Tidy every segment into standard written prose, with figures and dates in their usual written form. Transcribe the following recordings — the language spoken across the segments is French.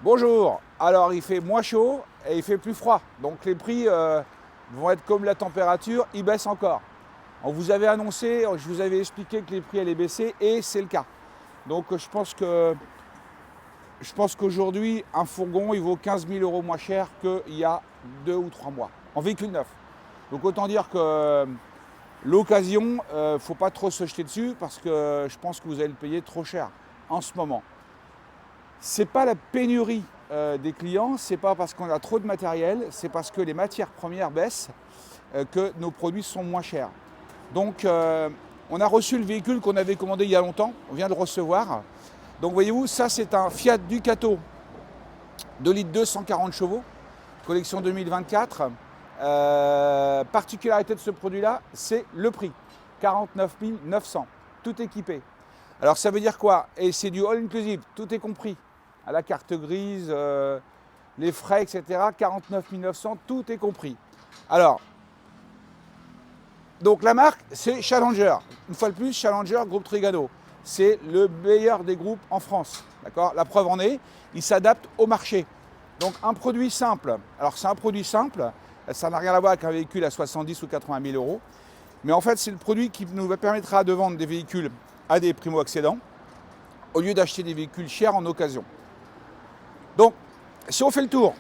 Bonjour, alors il fait moins chaud et il fait plus froid, donc les prix vont être comme la température, ils baissent encore. On vous avait annoncé, je vous avais expliqué que les prix allaient baisser et c'est le cas. Donc je pense qu'aujourd'hui un fourgon il vaut 15 000 euros moins cher qu'il y a 2 ou 3 mois en véhicule neuf. Donc autant dire que l'occasion, il ne faut pas trop se jeter dessus parce que je pense que vous allez le payer trop cher en ce moment. C'est pas la pénurie des clients, c'est pas parce qu'on a trop de matériel, c'est parce que les matières premières baissent que nos produits sont moins chers. Donc on a reçu le véhicule qu'on avait commandé il y a longtemps, on vient de le recevoir. Donc voyez-vous, ça c'est un Fiat Ducato 2 litres 240 chevaux, collection 2024. Particularité de ce produit-là, c'est le prix, 49 900, tout équipé. Alors ça veut dire quoi? Et c'est du all inclusive, tout est compris. À la carte grise, les frais, etc. 49 900, tout est compris. Alors, donc la marque, c'est Challenger. Une fois de plus, Challenger, groupe Trigano. C'est le meilleur des groupes en France. D'accord? La preuve en est, il s'adapte au marché. Donc un produit simple. Alors c'est un produit simple, ça n'a rien à voir avec un véhicule à 70 ou 80 000 euros. Mais en fait, c'est le produit qui nous permettra de vendre des véhicules à des primo-accédants au lieu d'acheter des véhicules chers en occasion. Donc, si on fait le tour,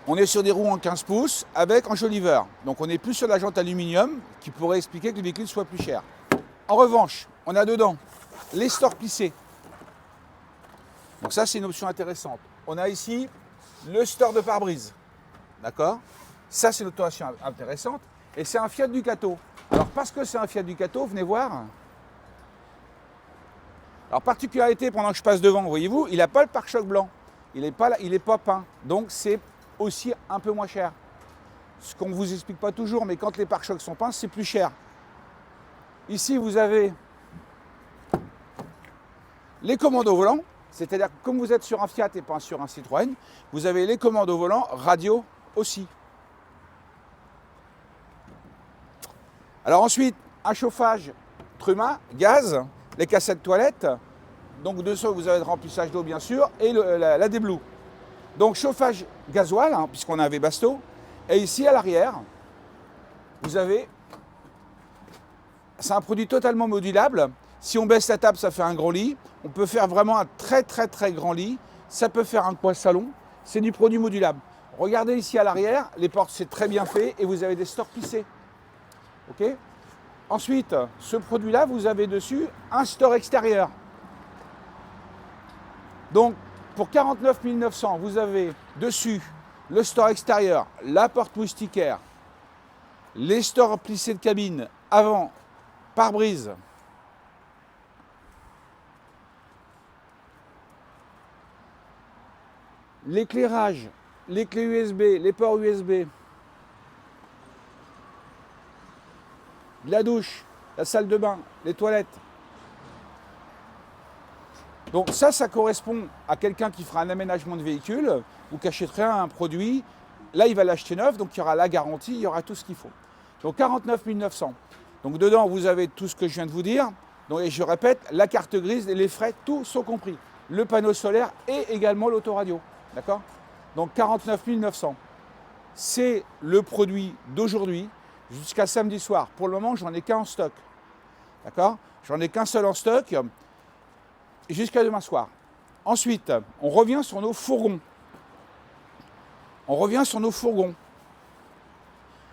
on est sur des roues en 15 pouces avec enjoliveur. Donc, on n'est plus sur la jante aluminium qui pourrait expliquer que le véhicule soit plus cher. En revanche, on a dedans les stores plissés. Donc ça, c'est une option intéressante. On a ici le store de pare-brise. D'accord? Ça, c'est une option intéressante. Et c'est un Fiat Ducato. Alors, parce que c'est un Fiat Ducato, venez voir. Alors, particularité, pendant que je passe devant, voyez-vous, il n'a pas le pare-choc blanc. Il n'est pas peint. Donc, c'est aussi un peu moins cher. Ce qu'on ne vous explique pas toujours, mais quand les pare-chocs sont peints, c'est plus cher. Ici, vous avez les commandes au volant. C'est-à-dire que comme vous êtes sur un Fiat et pas sur un Citroën, vous avez les commandes au volant, radio aussi. Alors ensuite, un chauffage Truma, gaz, les cassettes toilettes. Donc dessous, vous avez le remplissage d'eau bien sûr et la déblue. Donc chauffage gasoil, hein, puisqu'on a un Webasto. Et ici à l'arrière, vous avez, c'est un produit totalement modulable. Si on baisse la table, ça fait un grand lit. On peut faire vraiment un très grand lit. Ça peut faire un coin salon. C'est du produit modulable. Regardez ici à l'arrière, les portes c'est très bien fait et vous avez des stores plissés. Ok? Ensuite, ce produit-là, vous avez dessus un store extérieur. Donc, pour 49 900, vous avez dessus le store extérieur, la porte moustiquaire, les stores plissés de cabine avant, pare-brise, l'éclairage, les clés USB, les ports USB, la douche, la salle de bain, les toilettes. Donc ça correspond à quelqu'un qui fera un aménagement de véhicule ou qui achèterait un produit. Là, il va l'acheter neuf, donc il y aura la garantie, il y aura tout ce qu'il faut. Donc 49 900. Donc dedans, vous avez tout ce que je viens de vous dire. Donc, et je répète, la carte grise, les frais, tout sont compris. Le panneau solaire et également l'autoradio. D'accord? Donc 49 900. C'est le produit d'aujourd'hui jusqu'à samedi soir. Pour le moment, j'en ai qu'un en stock. D'accord? J'en ai qu'un seul en stock jusqu'à demain soir. Ensuite, on revient sur nos fourgons.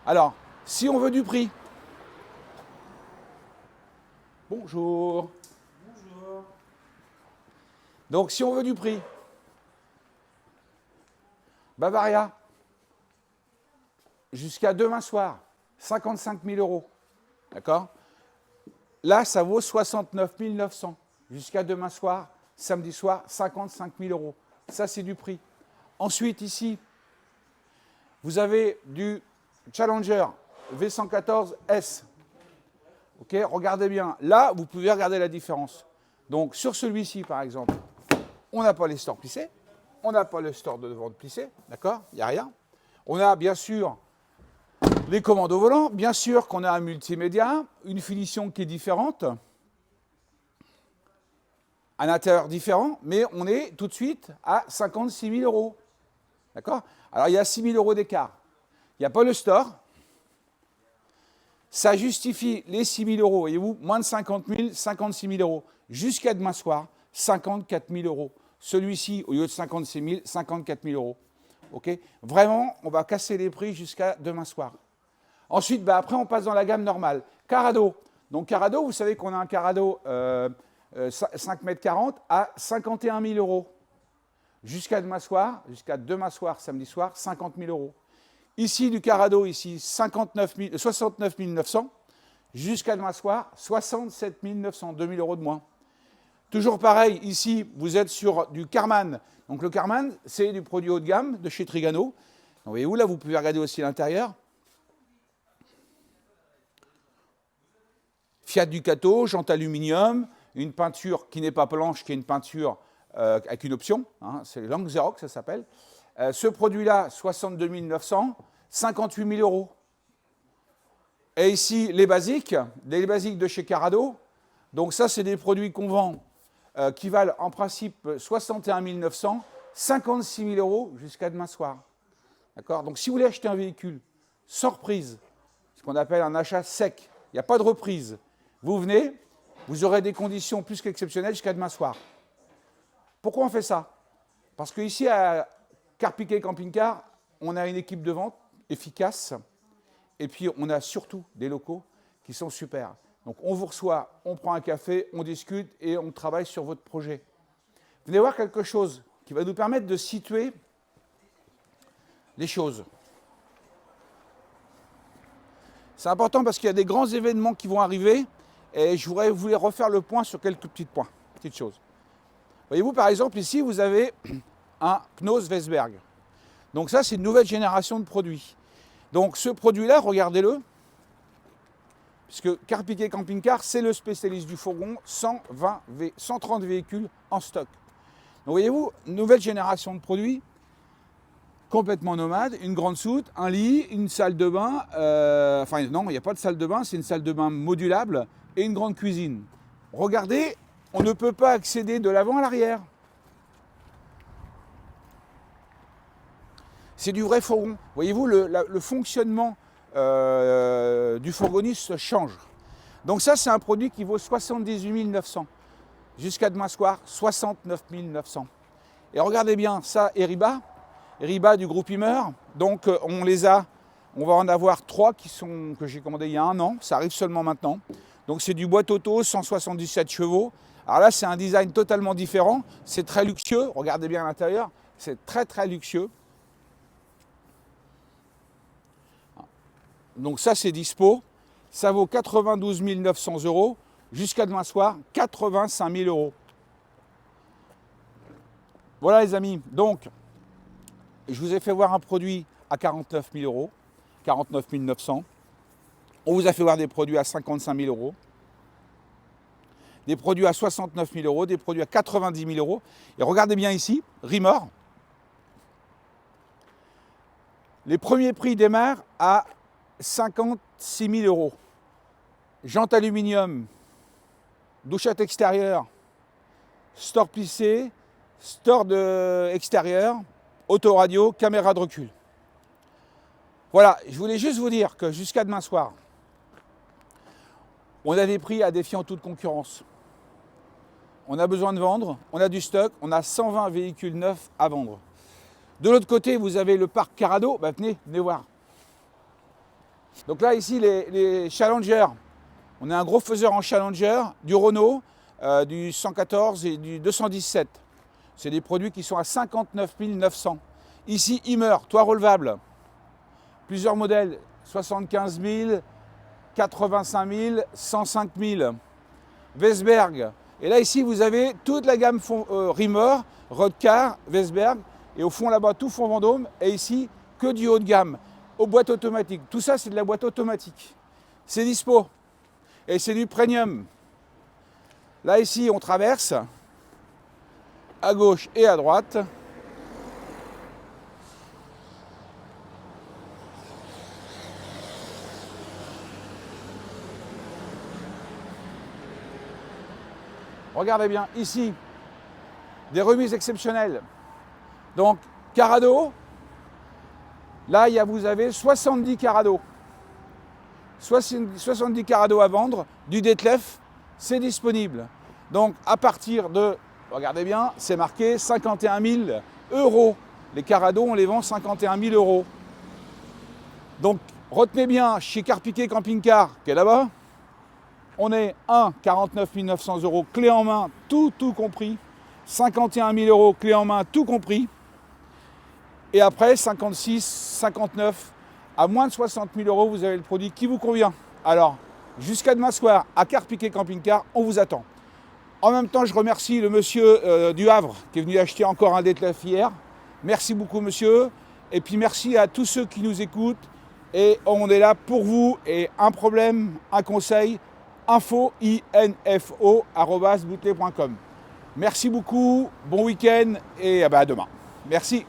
Alors, si on veut du prix. Bonjour. Bonjour. Donc, si on veut du prix, Bavaria, jusqu'à demain soir, 55 000 euros. D'accord? Là, ça vaut 69 900. Jusqu'à demain soir, samedi soir, 55 000 euros. Ça, c'est du prix. Ensuite, ici, vous avez du Challenger V114S. Ok, regardez bien. Là, vous pouvez regarder la différence. Donc, sur celui-ci, par exemple, on n'a pas les stores plissés. On n'a pas le store de vente plissé. D'accord? Il n'y a rien. On a, bien sûr, les commandes au volant. Bien sûr qu'on a un multimédia, une finition qui est différente. Un intérieur différent, mais on est tout de suite à 56 000 euros. D'accord? Alors, il y a 6 000 euros d'écart. Il n'y a pas le store. Ça justifie les 6 000 euros. Voyez-vous, moins de 50 000, 56 000 euros. Jusqu'à demain soir, 54 000 euros. Celui-ci, au lieu de 56 000, 54 000 euros. OK? Vraiment, on va casser les prix jusqu'à demain soir. Ensuite, après, on passe dans la gamme normale. Carado. Donc, Carado, vous savez qu'on a un Carado 5,40 m à 51 000 euros. Jusqu'à demain soir, samedi soir, 50 000 euros. Ici, du Carado, ici, 69 900. Jusqu'à demain soir, 67 900, 2 000 euros de moins. Toujours pareil, ici, vous êtes sur du Karmann. Donc le Karmann, c'est du produit haut de gamme de chez Trigano. Donc, voyez-vous, là, vous pouvez regarder aussi l'intérieur. Fiat Ducato, jante aluminium, une peinture qui n'est pas blanche, qui est une peinture avec une option. Hein, c'est Lang Xerox, ça s'appelle. Ce produit-là, 62 900, 58 000 euros. Et ici, les basiques de chez Carado. Donc ça, c'est des produits qu'on vend qui valent en principe 61 900, 56 000 euros jusqu'à demain soir. D'accord? Donc si vous voulez acheter un véhicule sans reprise, ce qu'on appelle un achat sec, il n'y a pas de reprise, vous venez, vous aurez des conditions plus qu'exceptionnelles jusqu'à demain soir. Pourquoi on fait ça? Parce qu'ici, à Carpiquet Camping Car, on a une équipe de vente efficace et puis on a surtout des locaux qui sont super. Donc on vous reçoit, on prend un café, on discute et on travaille sur votre projet. Venez voir quelque chose qui va nous permettre de situer les choses. C'est important parce qu'il y a des grands événements qui vont arriver et je voudrais vous refaire le point sur quelques petites choses. Voyez-vous, par exemple, ici, vous avez un Knaus Westberg. Donc ça, c'est une nouvelle génération de produits. Donc ce produit-là, regardez-le, puisque Carpiquet Camping Car, c'est le spécialiste du fourgon, 130 véhicules en stock. Donc voyez-vous, nouvelle génération de produits, complètement nomade, une grande soute, un lit, une salle de bain, enfin non, il n'y a pas de salle de bain, c'est une salle de bain modulable et une grande cuisine. Regardez, on ne peut pas accéder de l'avant à l'arrière. C'est du vrai fourgon. Voyez-vous, le fonctionnement du fourgonniste change. Donc ça, c'est un produit qui vaut 78 900. Jusqu'à demain soir, 69 900. Et regardez bien, ça, Eriba du groupe Imer. Donc on va en avoir 3 que j'ai commandés il y a 1 an. Ça arrive seulement maintenant. Donc c'est du boîte auto, 177 chevaux. Alors là, c'est un design totalement différent. C'est très luxueux. Regardez bien à l'intérieur. C'est très, très luxueux. Donc ça, c'est dispo. Ça vaut 92 900 euros. Jusqu'à demain soir, 85 000 euros. Voilà les amis. Donc, je vous ai fait voir un produit à 49 000 euros. 49 900. On vous a fait voir des produits à 55 000 euros. Des produits à 69 000 euros. Des produits à 90 000 euros. Et regardez bien ici, Rimor. Les premiers prix démarrent à 56 000 euros. Jante aluminium, douchette extérieure, store plissé, store extérieur, autoradio, caméra de recul. Voilà, je voulais juste vous dire que jusqu'à demain soir, on a des prix à défier en toute concurrence. On a besoin de vendre, on a du stock, on a 120 véhicules neufs à vendre. De l'autre côté, vous avez le parc Carado, venez voir. Donc là, ici, les Challenger. On est un gros faiseur en Challenger, du Renault, du 114 et du 217. C'est des produits qui sont à 59 900. Ici, Imer, toit relevable. Plusieurs modèles, 75 000, 85 000, 105 000. Westberg. Et là, ici, vous avez toute la gamme Rimor, Rodcar, Westberg. Et au fond, là-bas, tout fond Vendôme. Et ici, que du haut de gamme, aux boîtes automatiques. Tout ça, c'est de la boîte automatique. C'est dispo. Et c'est du premium. Là, ici, on traverse à gauche et à droite. Regardez bien, ici, des remises exceptionnelles. Donc, Carado, là, vous avez 70 Carado. 70 Carado à vendre, du Detlef, c'est disponible. Donc, à partir de, regardez bien, c'est marqué 51 000 euros. Les Carado, on les vend 51 000 euros. Donc, retenez bien, chez Carpiquet Camping Car, qui est là-bas, on est 49 900 euros, clé en main, tout compris. 51 000 euros, clé en main, tout compris. Et après, 56, 59, à moins de 60 000 euros, vous avez le produit qui vous convient. Alors, jusqu'à demain soir, à Carpiquet Camping Car, on vous attend. En même temps, je remercie le monsieur du Havre qui est venu acheter encore un Detlef hier. Merci beaucoup, monsieur. Et puis, merci à tous ceux qui nous écoutent. Et on est là pour vous. Et un problème, un conseil, info@boutelet.com. Merci beaucoup, bon week-end et à demain. Merci.